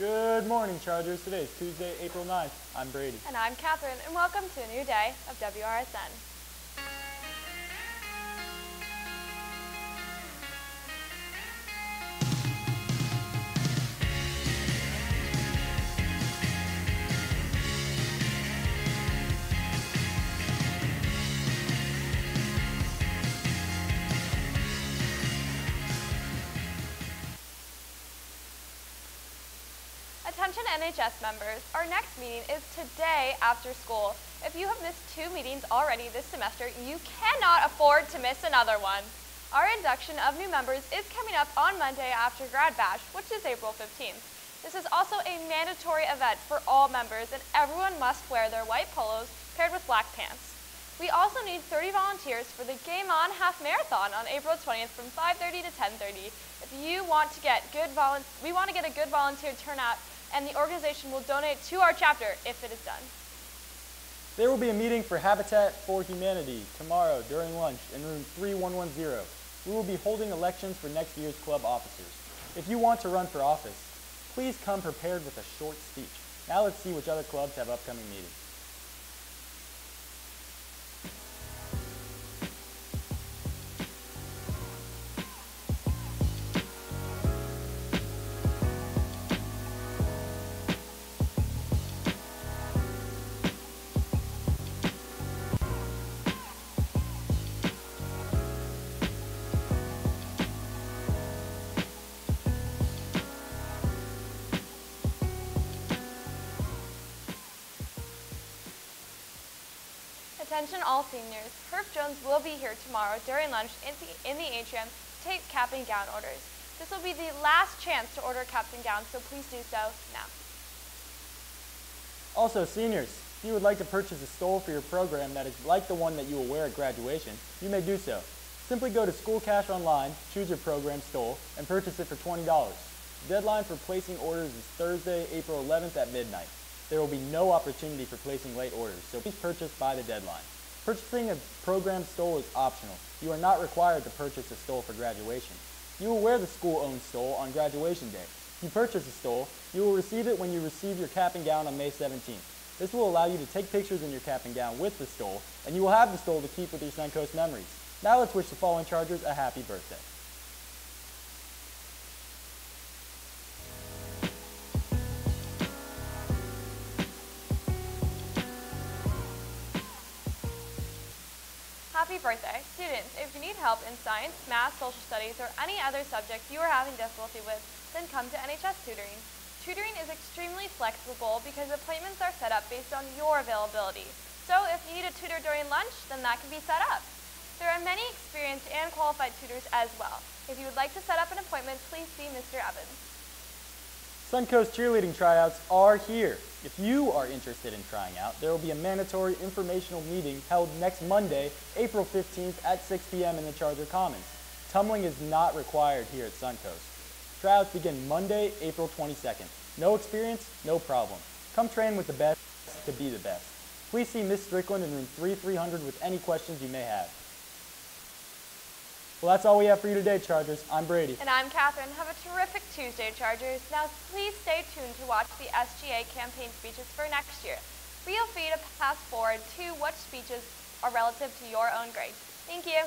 Good morning, Chargers. Today is Tuesday, April 9th. I'm Brady. And I'm Catherine, and welcome to a new day of Wrsn. Attention NHS members, our next meeting is today after school. If you have missed 2 meetings already this semester, you cannot afford to miss another one. Our induction of new members is coming up on Monday after Grad Bash, which is April 15th. This is also a mandatory event for all members, and everyone must wear their white polos paired with black pants. We also need 30 volunteers for the Game On Half Marathon on April 20th from 5:30 to 10:30. If you want to get we want to get a good volunteer turnout, and the organization will donate to our chapter if it is done. There will be a meeting for Habitat for Humanity tomorrow during lunch in room 3110. We will be holding elections for next year's club officers. If you want to run for office, please come prepared with a short speech. Now let's see which other clubs have upcoming meetings. Attention all seniors, Herb Jones will be here tomorrow during lunch in the atrium to take cap and gown orders. This will be the last chance to order caps and gowns, so please do so now. Also, seniors, if you would like to purchase a stole for your program that is like the one that you will wear at graduation, you may do so. Simply go to School Cash Online, choose your program stole, and purchase it for $20. The deadline for placing orders is Thursday, April 11th at midnight. There will be no opportunity for placing late orders, so please purchase by the deadline. Purchasing a program stole is optional. You are not required to purchase a stole for graduation. You will wear the school-owned stole on graduation day. If you purchase a stole, you will receive it when you receive your cap and gown on May 17th. This will allow you to take pictures in your cap and gown with the stole, and you will have the stole to keep with your Suncoast memories. Now let's wish the following Chargers a happy birthday. Happy birthday. Students, if you need help in science, math, social studies, or any other subject you are having difficulty with, then come to NHS Tutoring. Tutoring is extremely flexible because appointments are set up based on your availability. So if you need a tutor during lunch, then that can be set up. There are many experienced and qualified tutors as well. If you would like to set up an appointment, please see Mr. Evans. Suncoast cheerleading tryouts are here. If you are interested in trying out, there will be a mandatory informational meeting held next Monday, April 15th at 6 p.m. in the Charger Commons. Tumbling is not required here at Suncoast. Tryouts begin Monday, April 22nd. No experience, no problem. Come train with the best to be the best. Please see Ms. Strickland in room 3300 with any questions you may have. Well, that's all we have for you today, Chargers. I'm Brady. And I'm Catherine. Have a terrific Tuesday, Chargers. Now, please stay tuned to watch the SGA campaign speeches for next year. Feel free to pass forward to what speeches are relative to your own grade. Thank you.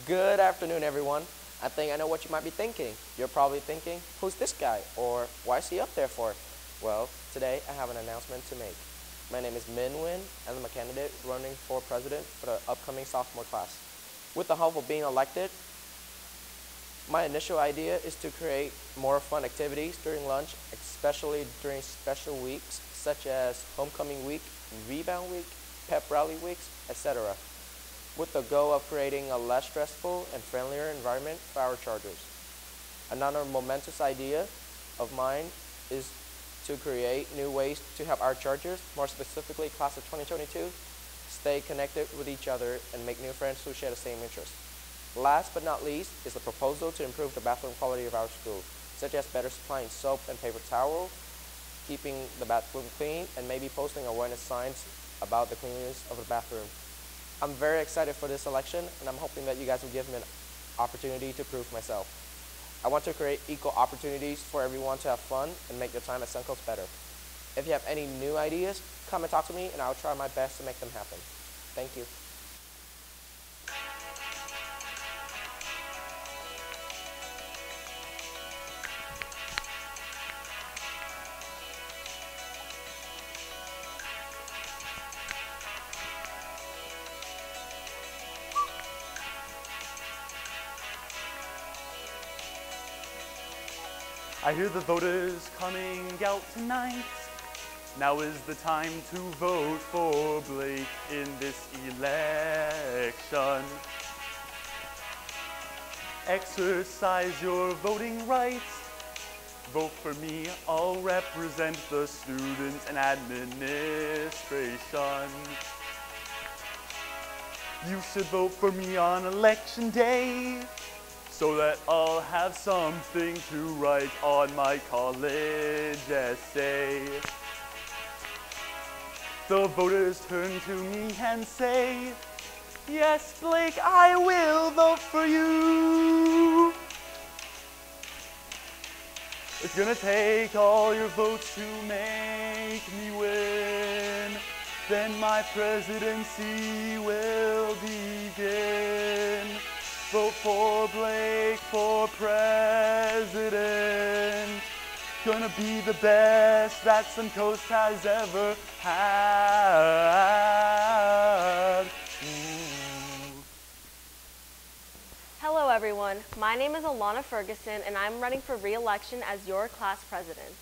Good afternoon, everyone. I think I know what you might be thinking. You're probably thinking, who's this guy? Or why is he up there for? Well, today I have an announcement to make. My name is Min Win, and I'm a candidate running for president for the upcoming sophomore class. With the hope of being elected, my initial idea is to create more fun activities during lunch, especially during special weeks such as homecoming week, rebound week, pep rally weeks, etc., with the goal of creating a less stressful and friendlier environment for our Chargers. Another momentous idea of mine is to create new ways to help our Chargers, more specifically class of 2022, stay connected with each other and make new friends who share the same interests. Last but not least is the proposal to improve the bathroom quality of our school, such as better supplying soap and paper towel, keeping the bathroom clean, and maybe posting awareness signs about the cleanliness of the bathroom. I'm very excited for this election, and I'm hoping that you guys will give me an opportunity to prove myself. I want to create equal opportunities for everyone to have fun and make their time at Suncoast better. If you have any new ideas, come and talk to me and I'll try my best to make them happen. Thank you. I hear the voters coming out tonight. Now is the time to vote for Blake in this election. Exercise your voting rights. Vote for me, I'll represent the students and administration. You should vote for me on election day, so that I'll have something to write on my college essay. The voters turn to me and say, yes, Blake, I will vote for you. It's gonna take all your votes to make me win. Then my presidency will begin. Vote for Blake for president. Gonna be the best that Suncoast has ever had. Hello everyone, my name is Alana Ferguson and I'm running for re-election as your class president.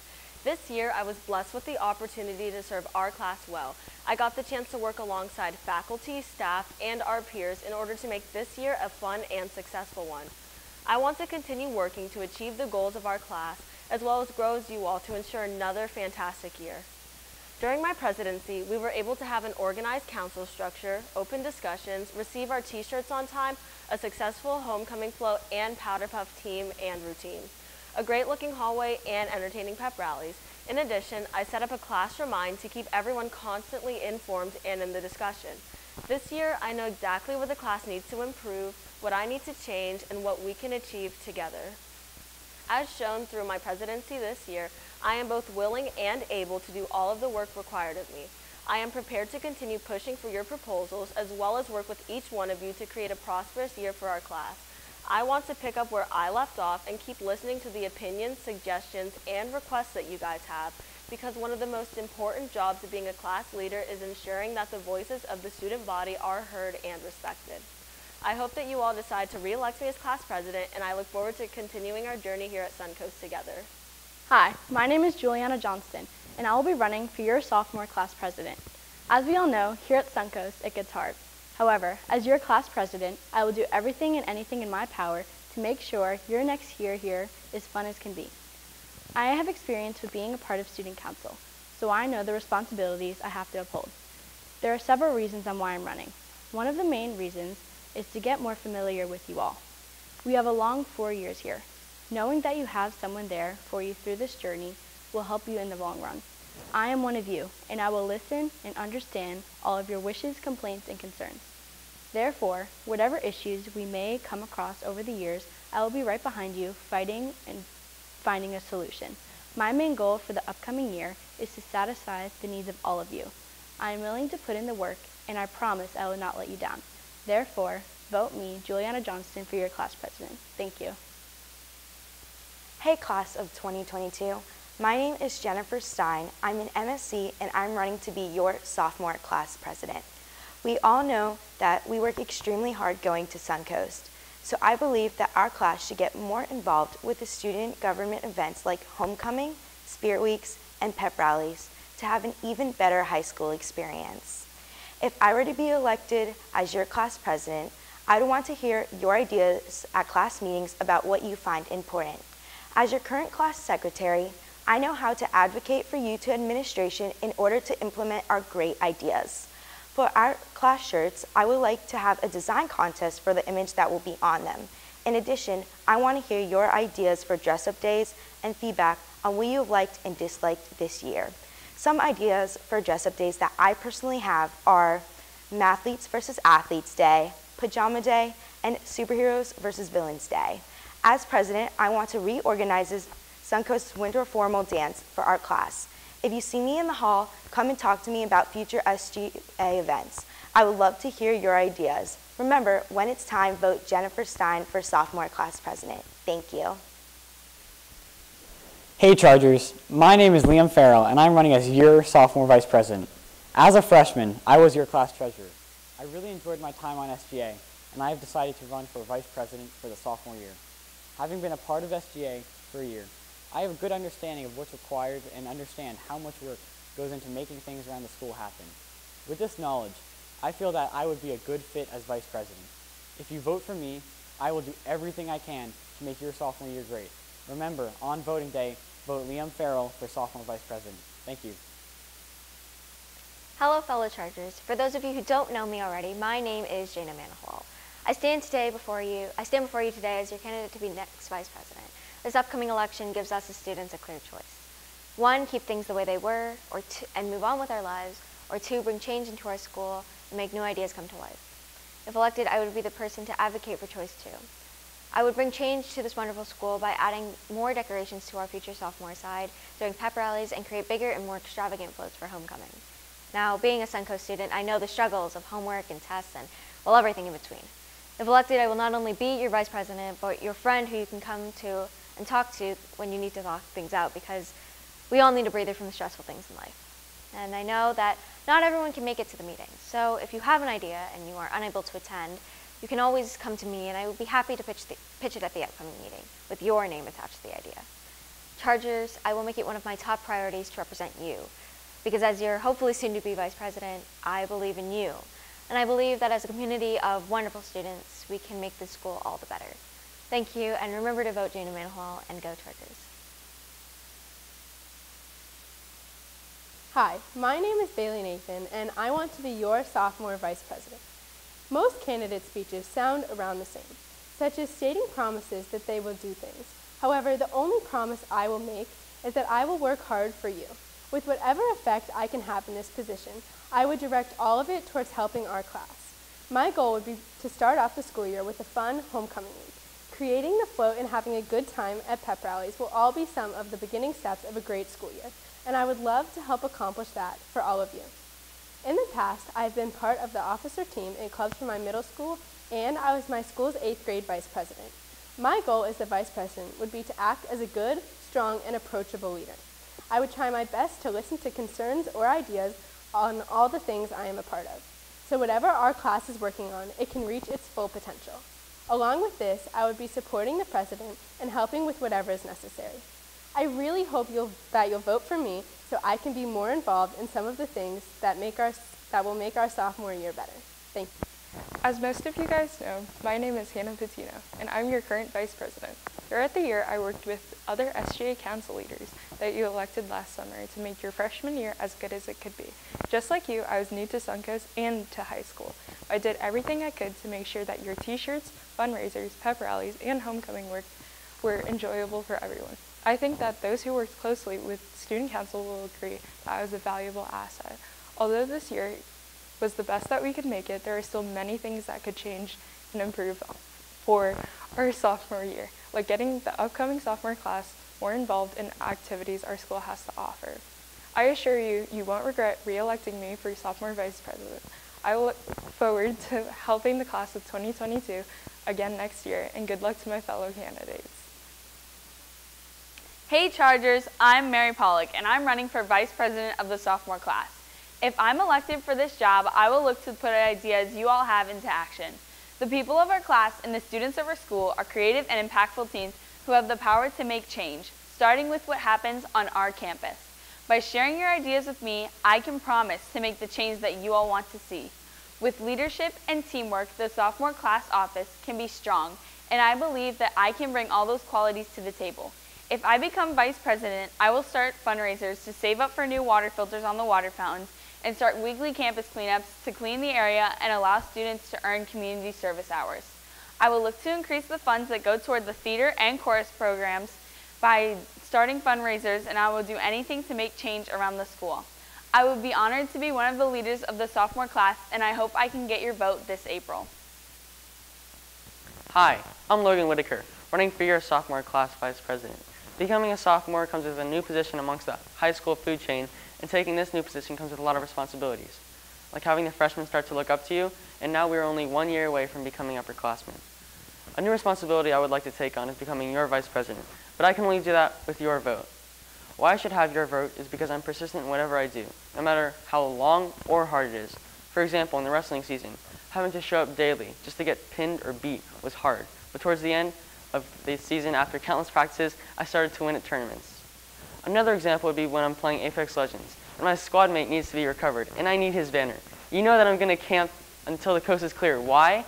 This year I was blessed with the opportunity to serve our class well. I got the chance to work alongside faculty, staff, and our peers in order to make this year a fun and successful one. I want to continue working to achieve the goals of our class as well as grow as you all to ensure another fantastic year. During my presidency, we were able to have an organized council structure, open discussions, receive our t-shirts on time, a successful homecoming float and powder puff team and routine, a great looking hallway and entertaining pep rallies. In addition, I set up a class remind to keep everyone constantly informed and in the discussion. This year, I know exactly where the class needs to improve, what I need to change, and what we can achieve together. As shown through my presidency this year, I am both willing and able to do all of the work required of me. I am prepared to continue pushing for your proposals as well as work with each one of you to create a prosperous year for our class. I want to pick up where I left off and keep listening to the opinions, suggestions, and requests that you guys have, because one of the most important jobs of being a class leader is ensuring that the voices of the student body are heard and respected. I hope that you all decide to re-elect me as class president, and I look forward to continuing our journey here at Suncoast together. Hi, my name is Juliana Johnston, and I will be running for your sophomore class president. As we all know, here at Suncoast, it gets hard. However, as your class president, I will do everything and anything in my power to make sure your next year here is fun as can be. I have experience with being a part of student council, so I know the responsibilities I have to uphold. There are several reasons on why I'm running. One of the main reasons is to get more familiar with you all. We have a long 4 years here. Knowing that you have someone there for you through this journey will help you in the long run. I am one of you, and I will listen and understand all of your wishes, complaints, and concerns. Therefore, whatever issues we may come across over the years, I will be right behind you, fighting and finding a solution. My main goal for the upcoming year is to satisfy the needs of all of you. I am willing to put in the work, and I promise I will not let you down. Therefore, vote me, Juliana Johnston, for your class president. Thank you. Hey class of 2022, my name is Jennifer Stein. I'm an MSc and I'm running to be your sophomore class president. We all know that we work extremely hard going to Suncoast, so I believe that our class should get more involved with the student government events like homecoming, spirit weeks, and pep rallies to have an even better high school experience. If I were to be elected as your class president, I'd want to hear your ideas at class meetings about what you find important. As your current class secretary, I know how to advocate for you to administration in order to implement our great ideas. For our class shirts, I would like to have a design contest for the image that will be on them. In addition, I want to hear your ideas for dress-up days and feedback on what you have liked and disliked this year. Some ideas for dress-up days that I personally have are Mathletes versus Athletes Day, Pajama Day, and Superheroes versus Villains Day. As president, I want to reorganize Suncoast's winter formal dance for our class. If you see me in the hall, come and talk to me about future SGA events. I would love to hear your ideas. Remember, when it's time, vote Jennifer Stein for sophomore class president. Thank you. Hey Chargers, my name is Liam Farrell and I'm running as your sophomore vice president. As a freshman, I was your class treasurer. I really enjoyed my time on SGA and I have decided to run for vice president for the sophomore year. Having been a part of SGA for a year, I have a good understanding of what's required and understand how much work goes into making things around the school happen. With this knowledge, I feel that I would be a good fit as vice president. If you vote for me, I will do everything I can to make your sophomore year great. Remember, on voting day, vote Liam Farrell for sophomore vice president. Thank you. Hello, fellow Chargers. For those of you who don't know me already, my name is Jana Manahwal. I stand before you today as your candidate to be next vice president. This upcoming election gives us as students a clear choice. 1, keep things the way they were, and move on with our lives, or 2, bring change into our school and make new ideas come to life. If elected, I would be the person to advocate for choice 2. I would bring change to this wonderful school by adding more decorations to our future sophomore side, doing pep rallies, and create bigger and more extravagant floats for homecoming. Now, being a Suncoast student, I know the struggles of homework and tests and, well, everything in between. If elected, I will not only be your vice president, but your friend who you can come to and talk to when you need to talk things out, because we all need a breather from the stressful things in life. And I know that not everyone can make it to the meeting, so if you have an idea and you are unable to attend, you can always come to me and I would be happy to pitch it at the upcoming meeting with your name attached to the idea. Chargers, I will make it one of my top priorities to represent you, because as your hopefully soon-to-be vice president, I believe in you. And I believe that as a community of wonderful students, we can make this school all the better. Thank you, and remember to vote Jana Manahwal and go Chargers. Hi, my name is Bailey Nathan, and I want to be your sophomore vice president. Most candidate speeches sound around the same, such as stating promises that they will do things. However, the only promise I will make is that I will work hard for you. With whatever effect I can have in this position, I would direct all of it towards helping our class. My goal would be to start off the school year with a fun homecoming week. Creating the float and having a good time at pep rallies will all be some of the beginning steps of a great school year, and I would love to help accomplish that for all of you. In the past, I've been part of the officer team in clubs for my middle school, and I was my school's 8th grade vice president. My goal as the vice president would be to act as a good, strong, and approachable leader. I would try my best to listen to concerns or ideas on all the things I am a part of. So whatever our class is working on, it can reach its full potential. Along with this, I would be supporting the president and helping with whatever is necessary. I really hope that you'll vote for me so I can be more involved in some of the things that will make our sophomore year better. Thank you. As most of you guys know, my name is Hannah Patino, and I'm your current vice president. Throughout the year, I worked with other SGA council leaders that you elected last summer to make your freshman year as good as it could be. Just like you, I was new to Suncoast and to high school. I did everything I could to make sure that your t-shirts, fundraisers, pep rallies, and homecoming work were enjoyable for everyone. I think that those who worked closely with student council will agree that I was a valuable asset. Although this year was the best that we could make it, there are still many things that could change and improve for our sophomore year, like getting the upcoming sophomore class more involved in activities our school has to offer. I assure you, you won't regret re-electing me for sophomore vice president. I will look forward to helping the class of 2022 again next year, and good luck to my fellow candidates. Hey Chargers, I'm Mary Pollock and I'm running for vice president of the sophomore class. If I'm elected for this job, I will look to put ideas you all have into action. The people of our class and the students of our school are creative and impactful teens who have the power to make change, starting with what happens on our campus. By sharing your ideas with me, I can promise to make the change that you all want to see. With leadership and teamwork, the sophomore class office can be strong, and I believe that I can bring all those qualities to the table. If I become vice president, I will start fundraisers to save up for new water filters on the water fountains and start weekly campus cleanups to clean the area and allow students to earn community service hours. I will look to increase the funds that go toward the theater and chorus programs by starting fundraisers, and I will do anything to make change around the school. I would be honored to be one of the leaders of the sophomore class, and I hope I can get your vote this April. Hi, I'm Logan Whitaker, running for your sophomore class vice president. Becoming a sophomore comes with a new position amongst the high school food chain, and taking this new position comes with a lot of responsibilities, like having the freshmen start to look up to you, and now we are only 1 year away from becoming upperclassmen. A new responsibility I would like to take on is becoming your vice president, but I can only do that with your vote. Why I should have your vote is because I'm persistent in whatever I do, no matter how long or hard it is. For example, in the wrestling season, having to show up daily just to get pinned or beat was hard, but towards the end of the season, after countless practices, I started to win at tournaments. Another example would be when I'm playing Apex Legends, and my squad mate needs to be recovered, and I need his banner. You know that I'm going to camp until the coast is clear. Why?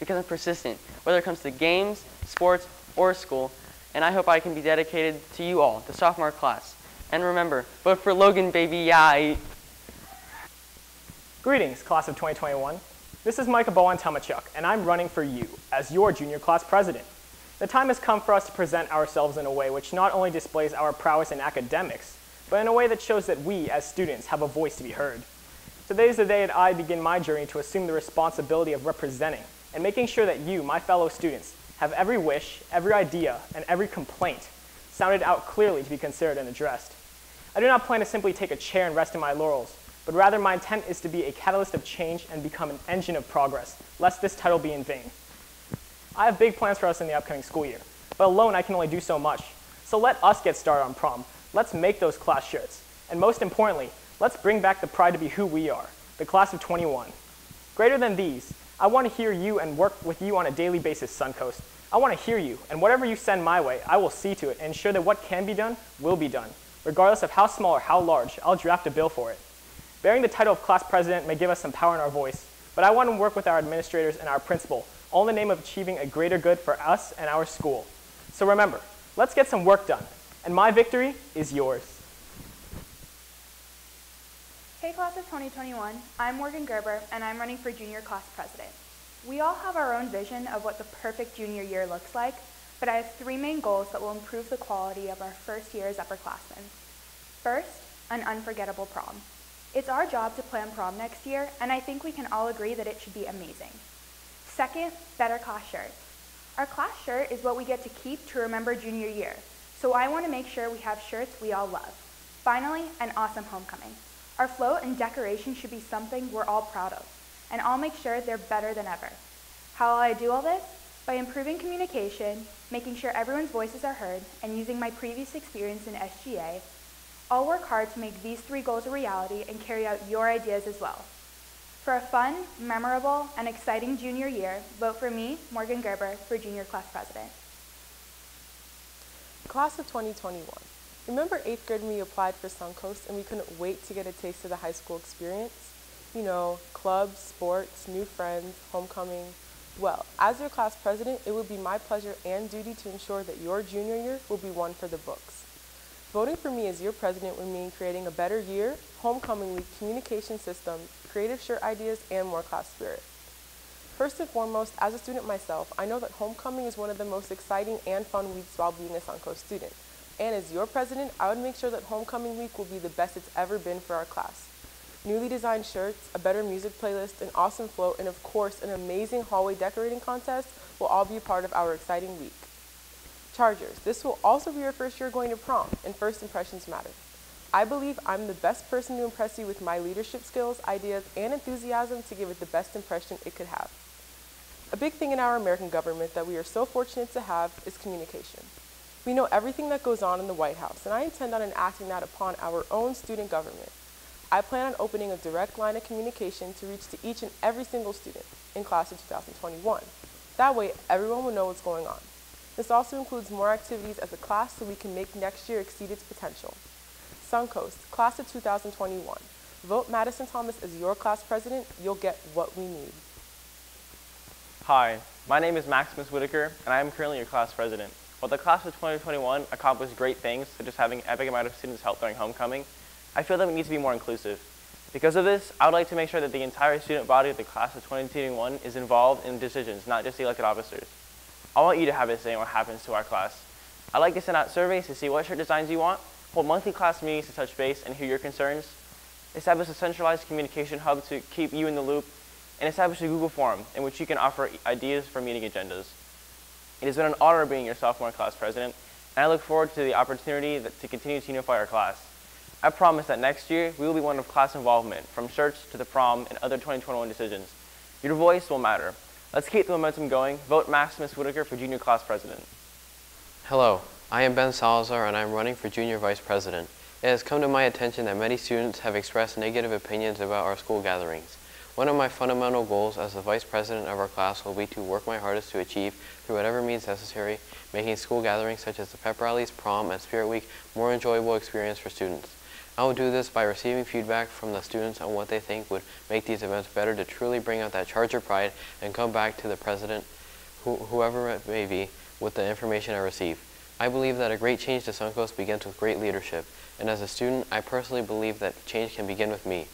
Because I'm persistent, whether it comes to games, sports, or school, and I hope I can be dedicated to you all, the sophomore class. And remember, vote for Logan, baby, yeah. Greetings, class of 2021. This is Micah Bowen Telmachuk, and I'm running for you as your junior class president. The time has come for us to present ourselves in a way which not only displays our prowess in academics, but in a way that shows that we, as students, have a voice to be heard. Today is the day that I begin my journey to assume the responsibility of representing and making sure that you, my fellow students, have every wish, every idea, and every complaint sounded out clearly to be considered and addressed. I do not plan to simply take a chair and rest in my laurels, but rather my intent is to be a catalyst of change and become an engine of progress, lest this title be in vain. I have big plans for us in the upcoming school year, but alone I can only do so much. So let us get started on prom. Let's make those class shirts. And most importantly, let's bring back the pride to be who we are, the class of 21. Greater than these, I want to hear you and work with you on a daily basis, Suncoast. I want to hear you, and whatever you send my way, I will see to it and ensure that what can be done will be done. Regardless of how small or how large, I'll draft a bill for it. Bearing the title of class president may give us some power in our voice, but I want to work with our administrators and our principal, all in the name of achieving a greater good for us and our school. So remember, let's get some work done, and my victory is yours. Hey class of 2021, I'm Morgan Gerber, and I'm running for junior class president. We all have our own vision of what the perfect junior year looks like, but I have 3 main goals that will improve the quality of our first year as upperclassmen. First, an unforgettable prom. It's our job to plan prom next year, and I think we can all agree that it should be amazing. Second, better class shirts. Our class shirt is what we get to keep to remember junior year, so I want to make sure we have shirts we all love. Finally, an awesome homecoming. Our float and decoration should be something we're all proud of, and I'll make sure they're better than ever. How will I do all this? By improving communication, making sure everyone's voices are heard, and using my previous experience in SGA, I'll work hard to make these 3 goals a reality and carry out your ideas as well. For a fun, memorable, and exciting junior year, vote for me, Morgan Gerber, for junior class president. Class of 2021. Remember 8th grade when we applied for Suncoast and we couldn't wait to get a taste of the high school experience? You know, clubs, sports, new friends, homecoming. Well, as your class president, it would be my pleasure and duty to ensure that your junior year will be one for the books. Voting for me as your president would mean creating a better year, homecoming week, communication system, creative shirt ideas, and more class spirit. First and foremost, as a student myself, I know that homecoming is one of the most exciting and fun weeks while being a Suncoast student. And as your president, I would make sure that homecoming week will be the best it's ever been for our class. Newly designed shirts, a better music playlist, an awesome float, and of course, an amazing hallway decorating contest will all be part of our exciting week. Chargers, this will also be your first year going to prom, and first impressions matter. I believe I'm the best person to impress you with my leadership skills, ideas, and enthusiasm to give it the best impression it could have. A big thing in our American government that we are so fortunate to have is communication. We know everything that goes on in the White House, and I intend on enacting that upon our own student government. I plan on opening a direct line of communication to reach to each and every single student in class of 2021. That way, everyone will know what's going on. This also includes more activities as a class so we can make next year exceed its potential. Suncoast, class of 2021. Vote Madison Thomas as your class president. You'll get what we need. Hi, my name is Maximus Whitaker, and I am currently your class president. While the class of 2021 accomplished great things, such as having an epic amount of students help during homecoming, I feel that we need to be more inclusive. Because of this, I would like to make sure that the entire student body of the class of 2021 is involved in decisions, not just the elected officers. I want you to have a say in what happens to our class. I'd like to send out surveys to see what shirt designs you want, hold monthly class meetings to touch base and hear your concerns, establish a centralized communication hub to keep you in the loop, and establish a Google forum in which you can offer ideas for meeting agendas. It has been an honor being your sophomore class president, and I look forward to the opportunity to continue to unify our class. I promise that next year, we will be one of class involvement, from church to the prom and other 2021 decisions. Your voice will matter. Let's keep the momentum going. Vote Maximus Whitaker for junior class president. Hello, I am Ben Salazar and I am running for junior vice president. It has come to my attention that many students have expressed negative opinions about our school gatherings. One of my fundamental goals as the vice president of our class will be to work my hardest to achieve, through whatever means necessary, making school gatherings such as the pep rallies, prom, and Spirit Week more enjoyable experience for students. I will do this by receiving feedback from the students on what they think would make these events better to truly bring out that Charger pride and come back to the president, whoever it may be, with the information I receive. I believe that a great change to Suncoast begins with great leadership, and as a student, I personally believe that change can begin with me.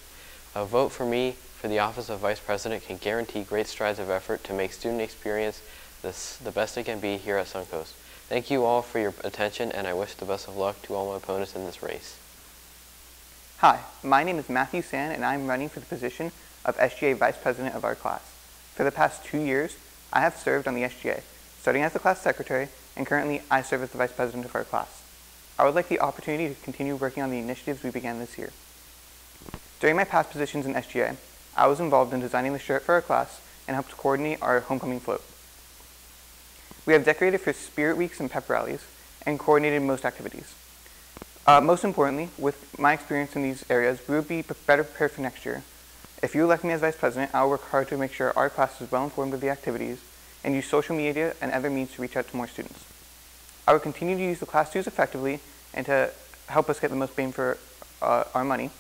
A vote for me for the office of Vice President can guarantee great strides of effort to make student experience the best it can be here at Suncoast. Thank you all for your attention, and I wish the best of luck to all my opponents in this race. Hi, my name is Matthew Sand, and I'm running for the position of SGA Vice President of our class. For the past 2 years, I have served on the SGA, starting as the class secretary, and currently I serve as the Vice President of our class. I would like the opportunity to continue working on the initiatives we began this year. During my past positions in SGA, I was involved in designing the shirt for our class and helped coordinate our homecoming float. We have decorated for Spirit Weeks and pep rallies and coordinated most activities. Most importantly, with my experience in these areas, we will be better prepared for next year. If you elect me as Vice President, I will work hard to make sure our class is well informed of the activities and use social media and other means to reach out to more students. I will continue to use the class dues effectively and to help us get the most bang for our money,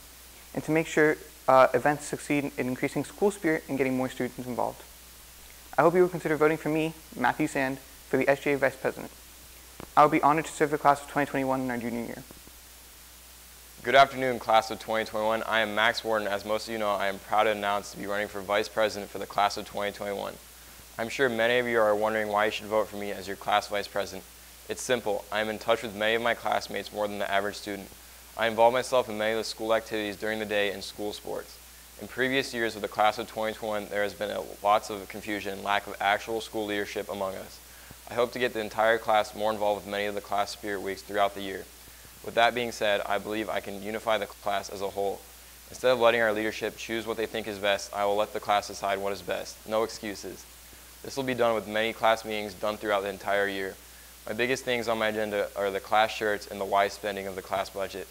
and to make sure events succeed in increasing school spirit and getting more students involved. I hope you will consider voting for me, Matthew Sand, for the SGA Vice President. I will be honored to serve the class of 2021 in our junior year. Good afternoon, class of 2021. I am Max Warden. As most of you know, I am proud to announce to be running for Vice President for the class of 2021. I'm sure many of you are wondering why you should vote for me as your class Vice President. It's simple. I am in touch with many of my classmates more than the average student. I involve myself in many of the school activities during the day and school sports. In previous years with the class of 2021, there has been lots of confusion and lack of actual school leadership among us. I hope to get the entire class more involved with many of the class Spirit Weeks throughout the year. With that being said, I believe I can unify the class as a whole. Instead of letting our leadership choose what they think is best, I will let the class decide what is best. No excuses. This will be done with many class meetings done throughout the entire year. My biggest things on my agenda are the class shirts and the wise spending of the class budget.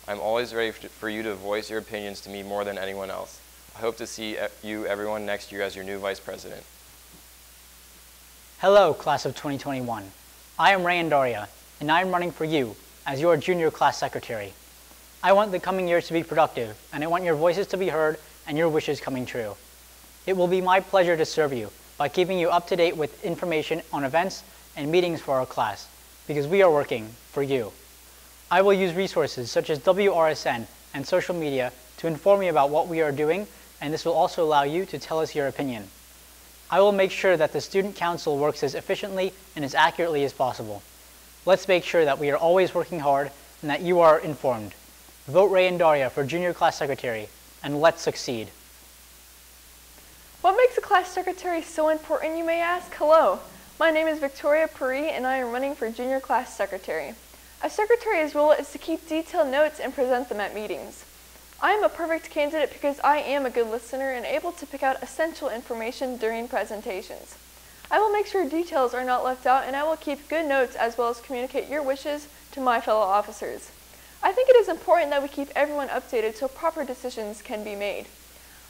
I'm always ready for you to voice your opinions to me more than anyone else. I hope to see you, everyone, next year as your new Vice President. Hello, class of 2021. I am Ray Andaria, and I am running for you as your junior class secretary. I want the coming years to be productive, and I want your voices to be heard and your wishes coming true. It will be my pleasure to serve you by keeping you up to date with information on events and meetings for our class, because we are working for you. I will use resources such as Wrsn and social media to inform you about what we are doing, and this will also allow you to tell us your opinion. I will make sure that the Student Council works as efficiently and as accurately as possible. Let's make sure that we are always working hard and that you are informed. Vote Ray Andaria for Junior Class Secretary, and let's succeed. What makes a class secretary so important, you may ask? Hello, my name is Victoria Puri, and I am running for Junior Class Secretary. A secretary's role is to keep detailed notes and present them at meetings. I am a perfect candidate because I am a good listener and able to pick out essential information during presentations. I will make sure details are not left out, and I will keep good notes as well as communicate your wishes to my fellow officers. I think it is important that we keep everyone updated so proper decisions can be made.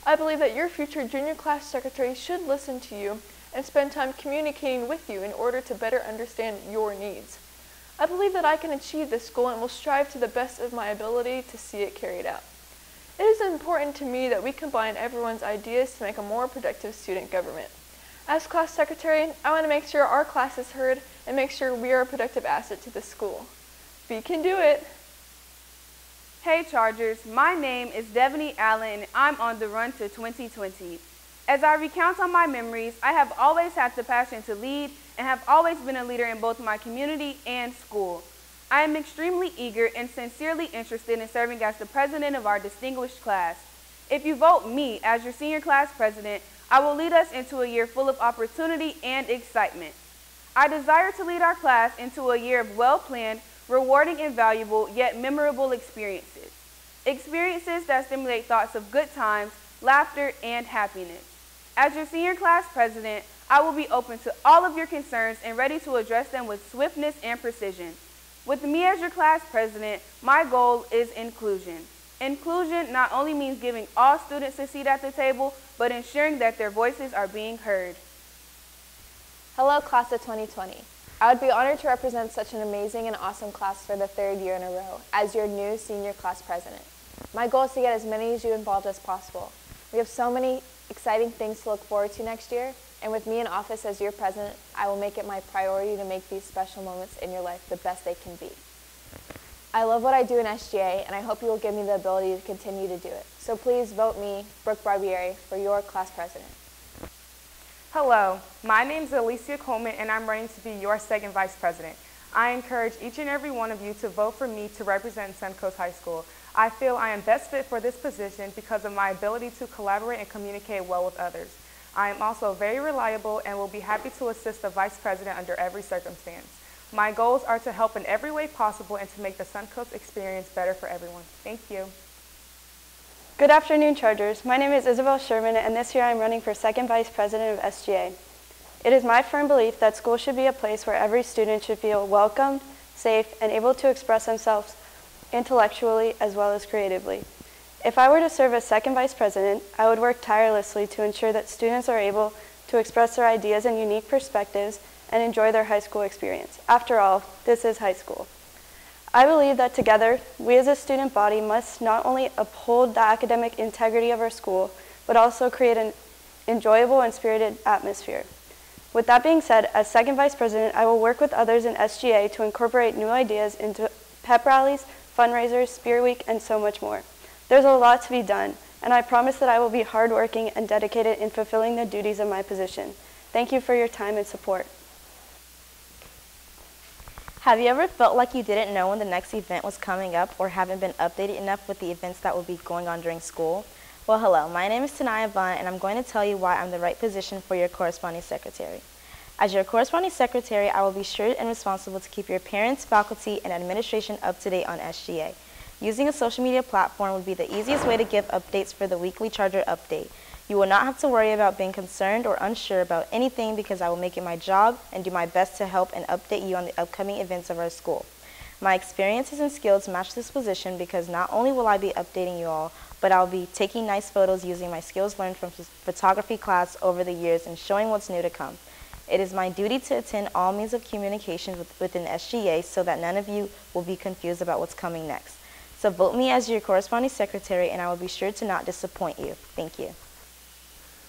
I believe that your future junior class secretary should listen to you and spend time communicating with you in order to better understand your needs. I believe that I can achieve this goal and will strive to the best of my ability to see it carried out. It is important to me that we combine everyone's ideas to make a more productive student government. As class secretary, I want to make sure our class is heard and make sure we are a productive asset to the school. We can do it. Hey Chargers, my name is Devaney Allen and I'm on the run to 2020. As I recount on my memories, I have always had the passion to lead and have always been a leader in both my community and school. I am extremely eager and sincerely interested in serving as the president of our distinguished class. If you vote me as your senior class president, I will lead us into a year full of opportunity and excitement. I desire to lead our class into a year of well-planned, rewarding and valuable, yet memorable experiences. Experiences that stimulate thoughts of good times, laughter, and happiness. As your senior class president, I will be open to all of your concerns and ready to address them with swiftness and precision. With me as your class president, my goal is inclusion. Inclusion not only means giving all students a seat at the table, but ensuring that their voices are being heard. Hello, class of 2020. I would be honored to represent such an amazing and awesome class for the 3rd year in a row as your new senior class president. My goal is to get as many of you involved as possible. We have so many exciting things to look forward to next year, and with me in office as your president, I will make it my priority to make these special moments in your life the best they can be. I love what I do in SGA, and I hope you will give me the ability to continue to do it. So please vote me, Brooke Barbieri, for your class president. Hello, my name is Alicia Coleman, and I'm running to be your 2nd vice president. I encourage each and every one of you to vote for me to represent Suncoast High School. I feel I am best fit for this position because of my ability to collaborate and communicate well with others. I am also very reliable and will be happy to assist the vice president under every circumstance. My goals are to help in every way possible and to make the Suncoast experience better for everyone. Thank you. Good afternoon, Chargers. My name is Isabel Sherman, and this year I'm running for 2nd Vice President of SGA. It is my firm belief that school should be a place where every student should feel welcomed, safe, and able to express themselves intellectually as well as creatively. If I were to serve as 2nd Vice President, I would work tirelessly to ensure that students are able to express their ideas and unique perspectives and enjoy their high school experience. After all, this is high school. I believe that together, we as a student body must not only uphold the academic integrity of our school, but also create an enjoyable and spirited atmosphere. With that being said, as 2nd Vice President, I will work with others in SGA to incorporate new ideas into pep rallies, fundraisers, Spirit Week, and so much more. There's a lot to be done, and I promise that I will be hardworking and dedicated in fulfilling the duties of my position. Thank you for your time and support. Have you ever felt like you didn't know when the next event was coming up or haven't been updated enough with the events that will be going on during school? Well, hello, my name is Tanaya Vaughn, and I'm going to tell you why I'm the right position for your corresponding secretary. As your corresponding secretary, I will be sure and responsible to keep your parents, faculty, and administration up to date on SGA. Using a social media platform would be the easiest way to give updates for the weekly Charger update. You will not have to worry about being concerned or unsure about anything because I will make it my job and do my best to help and update you on the upcoming events of our school. My experiences and skills match this position because not only will I be updating you all, but I'll be taking nice photos using my skills learned from photography class over the years and showing what's new to come. It is my duty to attend all means of communication within SGA so that none of you will be confused about what's coming next. So vote me as your corresponding secretary and I will be sure to not disappoint you. Thank you.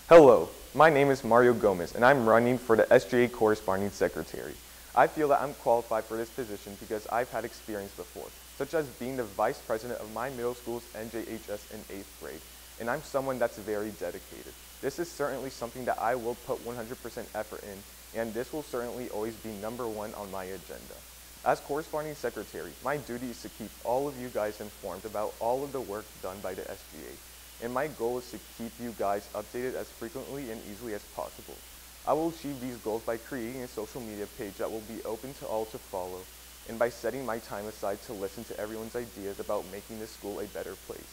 Hello, my name is Mario Gomez and I'm running for the SGA corresponding secretary. I feel that I'm qualified for this position because I've had experience before, such as being the vice president of my middle school's NJHS in 8th grade, and I'm someone that's very dedicated. This is certainly something that I will put 100% effort in, and this will certainly always be #1 on my agenda. As corresponding secretary, my duty is to keep all of you guys informed about all of the work done by the SGA, and my goal is to keep you guys updated as frequently and easily as possible. I will achieve these goals by creating a social media page that will be open to all to follow, and by setting my time aside to listen to everyone's ideas about making this school a better place.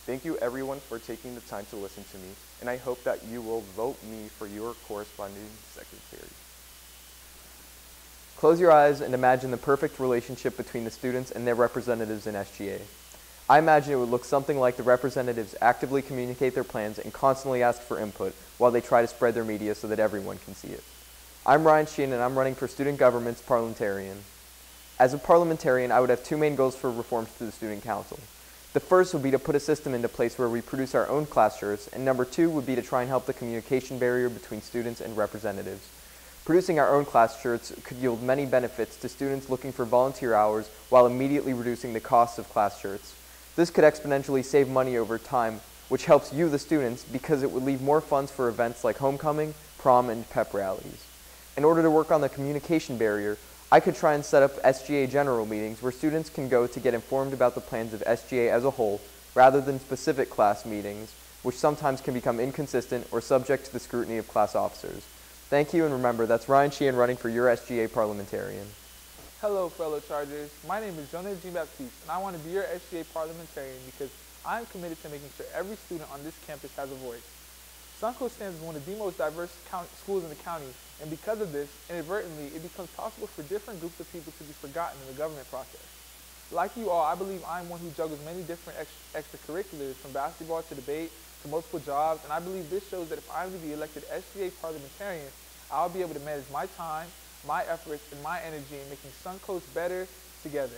Thank you everyone for taking the time to listen to me, and I hope that you will vote me for your corresponding secretary. Close your eyes and imagine the perfect relationship between the students and their representatives in SGA. I imagine it would look something like the representatives actively communicate their plans and constantly ask for input while they try to spread their media so that everyone can see it. I'm Ryan Sheen and I'm running for Student Government's Parliamentarian. As a parliamentarian, I would have two main goals for reforms to the Student Council. The first would be to put a system into place where we produce our own class shirts, and #2 would be to try and help the communication barrier between students and representatives. Producing our own class shirts could yield many benefits to students looking for volunteer hours while immediately reducing the costs of class shirts. This could exponentially save money over time, which helps you, the students, because it would leave more funds for events like homecoming, prom, and pep rallies. In order to work on the communication barrier, I could try and set up SGA general meetings where students can go to get informed about the plans of SGA as a whole, rather than specific class meetings, which sometimes can become inconsistent or subject to the scrutiny of class officers. Thank you, and remember, that's Ryan Sheehan running for your SGA parliamentarian. Hello, fellow Chargers. My name is Jonah Jean-Baptiste, and I want to be your SGA parliamentarian because I am committed to making sure every student on this campus has a voice. Suncoast stands as one of the most diverse schools in the county, and because of this, inadvertently, it becomes possible for different groups of people to be forgotten in the government process. Like you all, I believe I am one who juggles many different extracurriculars, from basketball to debate to multiple jobs, and I believe this shows that if I am to be elected SGA parliamentarian, I'll be able to manage my time, my efforts, and my energy in making Suncoast better together.